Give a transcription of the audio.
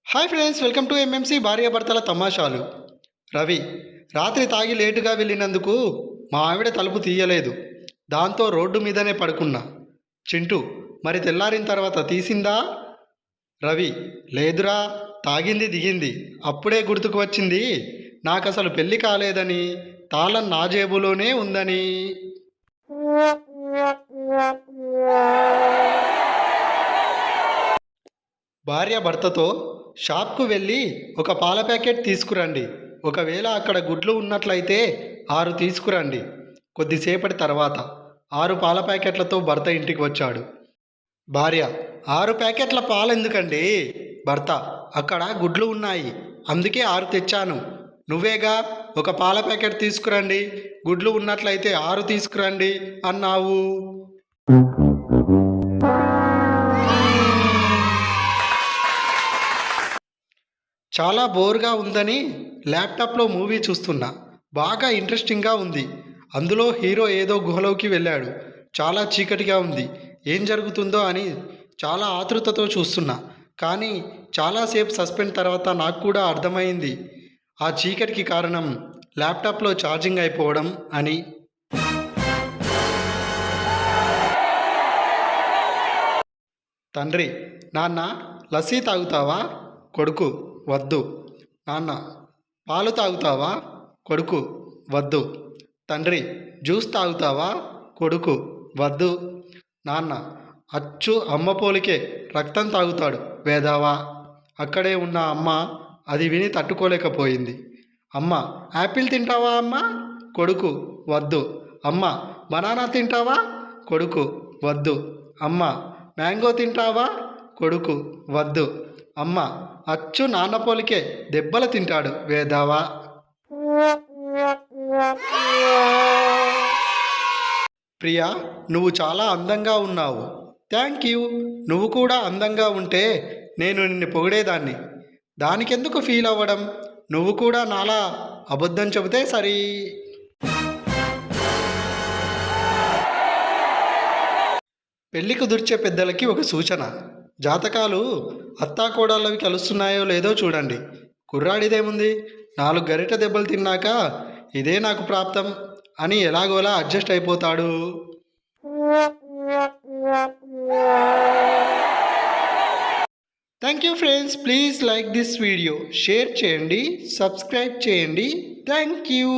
Hi friends, welcome to MMC భార్యాభర్తల తమాషాలు. రవి రాత్రి తాగి లేటుగా వెళ్ళినందుకు మా ఆవిడ తలుపు తీయలేదు. దాంతో రోడ్డు మీదనే పడుకున్నా. చింటూ, మరి తెల్లారిన తర్వాత తీసిందా? రవి, లేదురా, తాగింది దిగింది. అప్పుడే గుర్తుకు వచ్చింది నాకసలు పెళ్ళి కాలేదని, తాళం నా జేబులోనే ఉందని. భార్య భర్తతో షాప్కు వెళ్ళి ఒక పాల ప్యాకెట్ తీసుకురండి, ఒకవేళ అక్కడ గుడ్లు ఉన్నట్లయితే 6 తీసుకురండి. కొద్దిసేపటి తర్వాత 6 పాల ప్యాకెట్లతో భర్త ఇంటికి వచ్చాడు. భార్య, 6 ప్యాకెట్ల పాలు ఎందుకండి? భర్త, అక్కడ గుడ్లు ఉన్నాయి, అందుకే 6 తెచ్చాను. నువ్వేగా ఒక పాల ప్యాకెట్ తీసుకురండి, గుడ్లు ఉన్నట్లయితే 6 తీసుకురండి అన్నావు. చాలా బోర్గా ఉందని ల్యాప్టాప్లో మూవీ చూస్తున్నా. బాగా ఇంట్రెస్టింగ్గా ఉంది. అందులో హీరో ఏదో గుహలోకి వెళ్ళాడు. చాలా చీకటిగా ఉంది. ఏం జరుగుతుందో అని చాలా ఆతృతతో చూస్తున్నా. కానీ చాలాసేపు సస్పెండ్ తర్వాత నాకు కూడా అర్థమైంది ఆ చీకటికి కారణం ల్యాప్టాప్లో ఛార్జింగ్ అయిపోవడం అని. తండ్రి, నాన్న లస్సీ తాగుతావా? కొడుకు, వద్దు. నాన్న, పాలు తాగుతావా? కొడుకు, వద్దు. తండ్రి, జ్యూస్ తాగుతావా? కొడుకు, వద్దు. నాన్న, అచ్చు అమ్మ పోలికే, రక్తం తాగుతాడు వేదావా. అక్కడే ఉన్న అమ్మ అది విని తట్టుకోలేకపోయింది. అమ్మ, యాపిల్ తింటావా అమ్మ? కొడుకు, వద్దు. అమ్మ, బనానా తింటావా? కొడుకు, వద్దు. అమ్మ, మ్యాంగో తింటావా? కొడుకు, వద్దు. అమ్మ, అచ్చు నాన్న పోలికే, దెబ్బలు తింటాడు వేదావా. ప్రియా, నువ్వు చాలా అందంగా ఉన్నావు. Thank you. నువ్వు కూడా అందంగా ఉంటే నేను నిన్ను పొగిడేదాన్ని. దానికెందుకు ఫీల్ అవ్వడం? నువ్వు కూడా నాలా అబద్ధం చెబితే సరి. పెళ్లి కుదిర్చే పెద్దలకి ఒక సూచన. జాతకాలు అత్తాకోడళ్ళవి కలుస్తున్నాయో లేదో చూడండి. కుర్రాడిదేముంది, 4 గరిట దెబ్బలు తిన్నాక ఇదే నాకు ప్రాప్తం అని ఎలాగోలా అడ్జస్ట్ అయిపోతాడు. Thank you friends, please like this video, share చేయండి, సబ్స్క్రైబ్ చేయండి. Thank you.